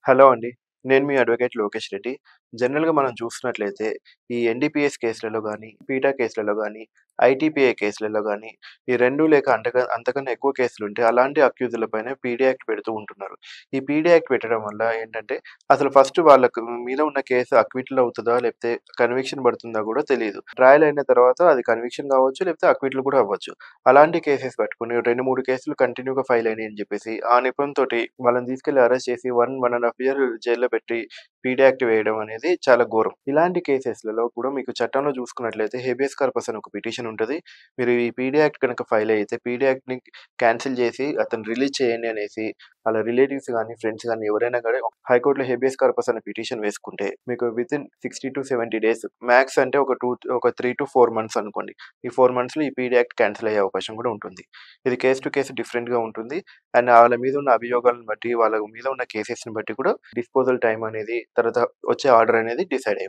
Hello అండి. నేను మీ advocate Lokesh Reddy. జనరల్‌గా మనం చూస్తున్నట్లయితే ఈ ఎన్‌డీపీఎస్ కేసులలో గాని, పీటా కేసులలో గాని, ఐటీపీఏ కేసులలో గాని, ఈ 2 లేక అంతకన్నా ఎక్కువ కేసులుంటే అలాంటి అక్యూజ్‌ల పైన పీడీ యాక్ట్ పెడుతూ ఉంటున్నారు. ఈ పీడీ యాక్ట్ పెట్టడం వల్ల ఏంటంటే అసలు ఫస్ట్ వాళ్ళకు మీద ఉన్న కేసు అక్విటల్ అవుతదా? లేకపోతే కన్విక్షన్ పడుతుందా గూడా తెలీదు. ట్రయల్ అయిన తర్వాత అది కన్విక్షన్ కావచ్చు, లేకపోతే అక్విటల్ కూడా అవ్వచ్చు. అలాంటి కేసెస్ పట్టుకొని 2, 3 కేసులు కంటిన్యూ‌గా ఫైల్ అయినాయని జెప్పేసి, ఆ నెపంతోటి వాళ్ళని తీసుకెళ్ళి అరెస్ట్ చేసి 1 ½ ఇయర్ జైల్‌లో పెట్టి పీడీ యాక్ట్ వేయడం అనేది చాలా ఘోరం. ఇలాంటి కేసెస్‌లలో కూడా మీకు చట్టంలో చూసుకున్నట్లయితే హేబియస్ కార్పస్ అని ఒక పిటిషన్ ఉంటది. మీరు ఈ పీడీ యాక్ట్ గనక ఫైల్ అయితే పీడీ యాక్ట్‌ని క్యాన్సిల్ చేసి అతన్ని రిలీజ్ చేయండి అనేసి ఆళ్ళ రిలేటివ్స్ గాని, ఫ్రెండ్స్ గాని ఎవరైనా గాని హైకోర్ట్‌లో హేబియస్ కార్పస్ అనే పిటిషన్ వేసుకుంటే మీకు వితిన్ 60-70 డేస్ మాక్స్ అంటే ఒక 3-4 మంత్స్ అనుకోండి. ఈ 4 మంత్స్‌లో ఈ పీడీ యాక్ట్ క్యాన్సిల్ అయ్యే అవకాశం కూడా ఉంటుంది. ఇది కేస్ టు కేస్ డిఫరెంట్‌గా ఉంటుంది. అండ్ ఆళ్ళ మీద ఉన్న అభియోగాలను బట్టి, వాళ్ళ మీద ఉన్న కేసెస్‌ని బట్టి కూడా డిస్పోజల్ టైమ్ అనేది, తర్వాత వచ్చే ఆర్డర్ అనేది డిసైడ్ అయి ఉంటుంది.